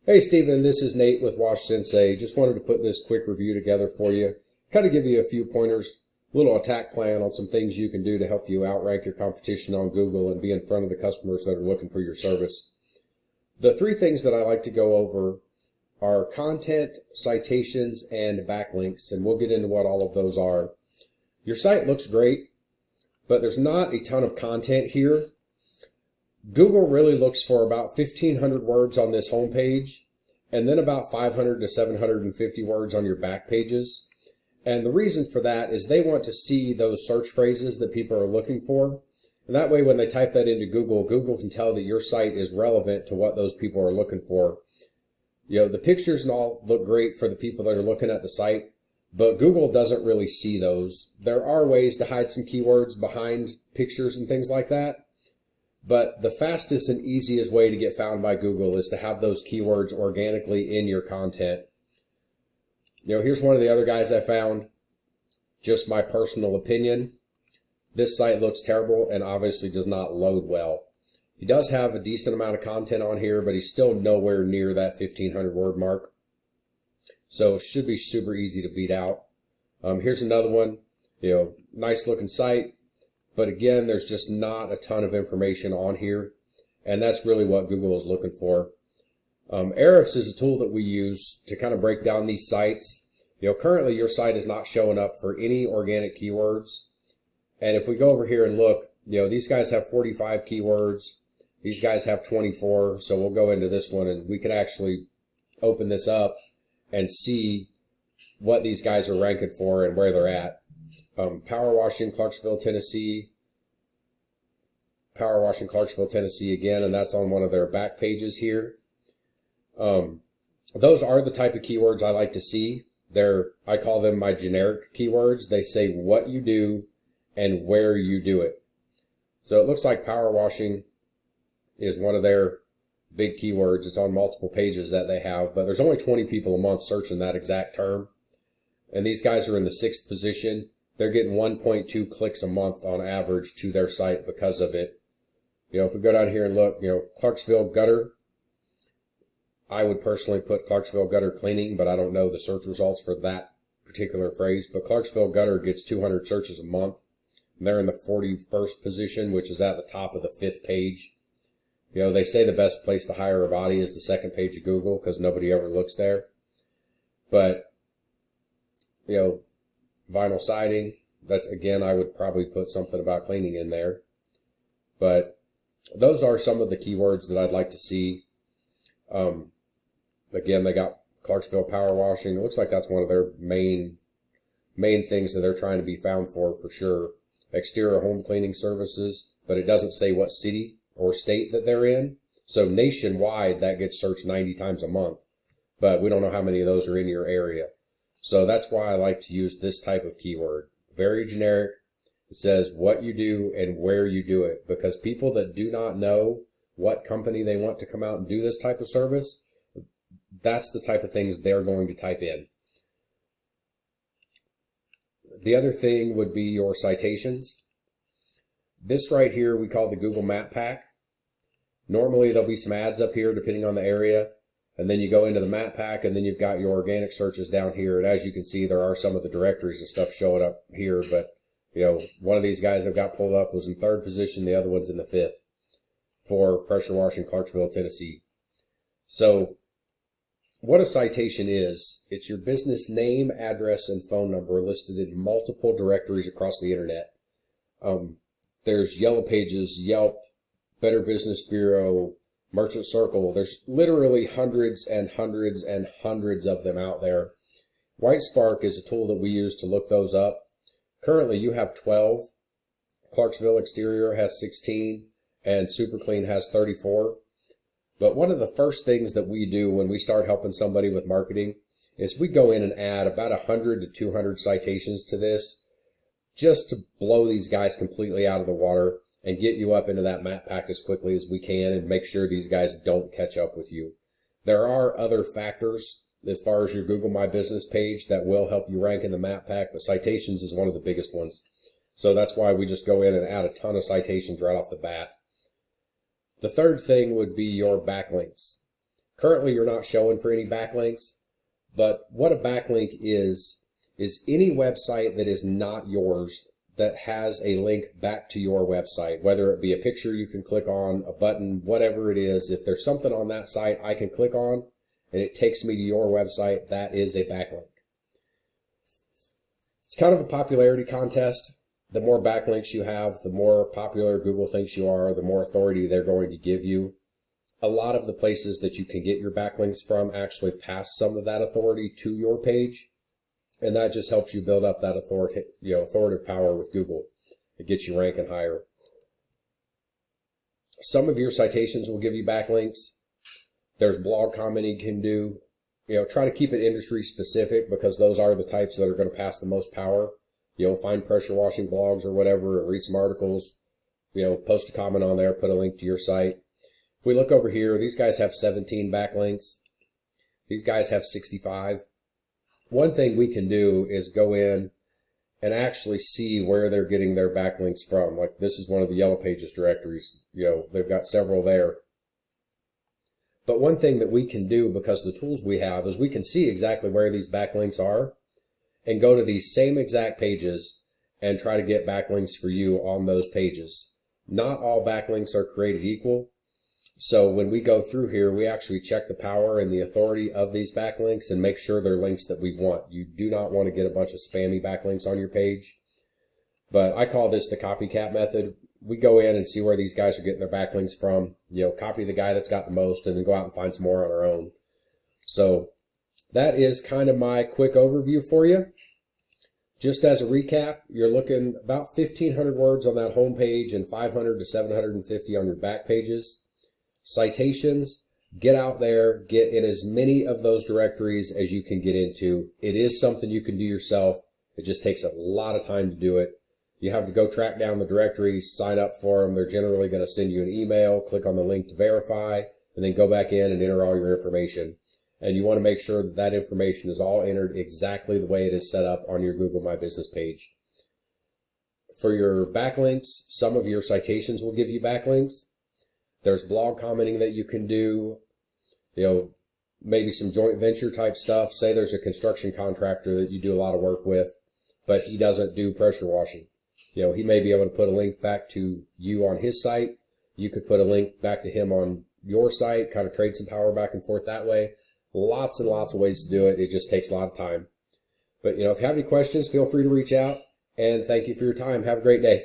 Hey Stephen, this is Nate with Wash Sensei. Just wanted to put this quick review together for you. Kind of give you a few pointers, a little attack plan on some things you can do to help you outrank your competition on Google and be in front of the customers that are looking for your service. The three things that I like to go over are content, citations, and backlinks, and we'll get into what all of those are. Your site looks great, but there's not a ton of content here. Google really looks for about 1,500 words on this home page, and then about 500 to 750 words on your back pages. And the reason for that is they want to see those search phrases that people are looking for. And that way, when they type that into Google, Google can tell that your site is relevant to what those people are looking for. You know, the pictures and all look great for the people that are looking at the site, but Google doesn't really see those. There are ways to hide some keywords behind pictures and things like that. But the fastest and easiest way to get found by Google is to have those keywords organically in your content. You know, here's one of the other guys I found. Just my personal opinion. This site looks terrible and obviously does not load well. He does have a decent amount of content on here, but he's still nowhere near that 1,500 word mark. So it should be super easy to beat out. Here's another one. You know, nice looking site. But again, there's just not a ton of information on here, and that's really what Google is looking for. Ahrefs is a tool that we use to kind of break down these sites. You know, currently your site is not showing up for any organic keywords. And if we go over here and look, you know, these guys have 45 keywords. These guys have 24. So we'll go into this one and we can actually open this up and see what these guys are ranking for and where they're at. Power washing, Clarksville, Tennessee again, and that's on one of their back pages here. Those are the type of keywords I like to see. I call them my generic keywords. They say what you do and where you do it. So it looks like power washing is one of their big keywords. It's on multiple pages that they have, but there's only 20 people a month searching that exact term. And these guys are in the 6th position. They're getting 1.2 clicks a month on average to their site because of it. You know, if we go down here and look, you know, Clarksville gutter, I would personally put Clarksville gutter cleaning, but I don't know the search results for that particular phrase. But Clarksville gutter gets 200 searches a month. And they're in the 41st position, which is at the top of the 5th page. You know, they say the best place to hire a body is the 2nd page of Google because nobody ever looks there. But, you know, vinyl siding, that's, again, I would probably put something about cleaning in there. But those are some of the keywords that I'd like to see. Again, they got Clarksville power washing. It looks like that's one of their main things that they're trying to be found for sure. Exterior home cleaning services, but it doesn't say what city or state that they're in. So nationwide, that gets searched 90 times a month. But we don't know how many of those are in your area. So that's why I like to use this type of keyword. Very generic. It says what you do and where you do it. Because people that do not know what company they want to come out and do this type of service, that's the type of things they're going to type in. The other thing would be your citations. This right here we call the Google Map Pack. Normally there'll be some ads up here depending on the area. And then you go into the map pack, and then you've got your organic searches down here. And as you can see, there are some of the directories and stuff showing up here. But, you know, one of these guys I've got pulled up was in 3rd position. The other one's in the 5th for pressure washing, Clarksville, Tennessee. So what a citation is, it's your business name, address, and phone number listed in multiple directories across the internet. There's Yellow Pages, Yelp, Better Business Bureau, Merchant Circle. There's literally hundreds and hundreds and hundreds of them out there. Whitespark is a tool that we use to look those up. Currently you have 12. Clarksville Exterior has 16 and Super Clean has 34. But one of the first things that we do when we start helping somebody with marketing is we go in and add about 100 to 200 citations to this just to blow these guys completely out of the water and get you up into that map pack as quickly as we can and make sure these guys don't catch up with you. There are other factors as far as your Google My Business page that will help you rank in the map pack, but citations is one of the biggest ones. So that's why we just go in and add a ton of citations right off the bat. The third thing would be your backlinks. Currently, you're not showing for any backlinks, but what a backlink is any website that is not yours that has a link back to your website, whether it be a picture you can click on, a button, whatever it is. If there's something on that site I can click on and it takes me to your website, that is a backlink. It's kind of a popularity contest. The more backlinks you have, the more popular Google thinks you are, the more authority they're going to give you. A lot of the places that you can get your backlinks from actually pass some of that authority to your page, and that just helps you build up that authoritative power with Google. It gets you ranking higher. Some of your citations will give you backlinks. There's blog commenting you can do. Try to keep it industry specific, because those are the types that are going to pass the most power. Find pressure washing blogs or whatever and read some articles. Post a comment on there, put a link to your site. If we look over here, these guys have 17 backlinks. These guys have 65. One thing we can do is go in and actually see where they're getting their backlinks from. Like, this is one of the Yellow Pages directories. They've got several there. But one thing that we can do, because of the tools we have, is we can see exactly where these backlinks are and go to these same exact pages and try to get backlinks for you on those pages. Not all backlinks are created equal. So when we go through here, we actually check the power and the authority of these backlinks and make sure they're links that we want. You do not want to get a bunch of spammy backlinks on your page. But I call this the copycat method. We go in and see where these guys are getting their backlinks from. Copy the guy that's got the most and then go out and find some more on our own. So that is kind of my quick overview for you. Just as a recap, you're looking about 1,500 words on that home page and 500 to 750 on your back pages. Citations, get out there, get in as many of those directories as you can get into. It is something you can do yourself. It just takes a lot of time to do it. You have to go track down the directories, sign up for them. They're generally going to send you an email, click on the link to verify, and then go back in and enter all your information. And you want to make sure that that information is all entered exactly the way it is set up on your Google My Business page. For your backlinks, some of your citations will give you backlinks. There's blog commenting that you can do, maybe some joint venture type stuff. Say there's a construction contractor that you do a lot of work with, but he doesn't do pressure washing. He may be able to put a link back to you on his site. You could put a link back to him on your site, kind of trade some power back and forth that way. Lots and lots of ways to do it. It just takes a lot of time. But, if you have any questions, feel free to reach out. And thank you for your time. Have a great day.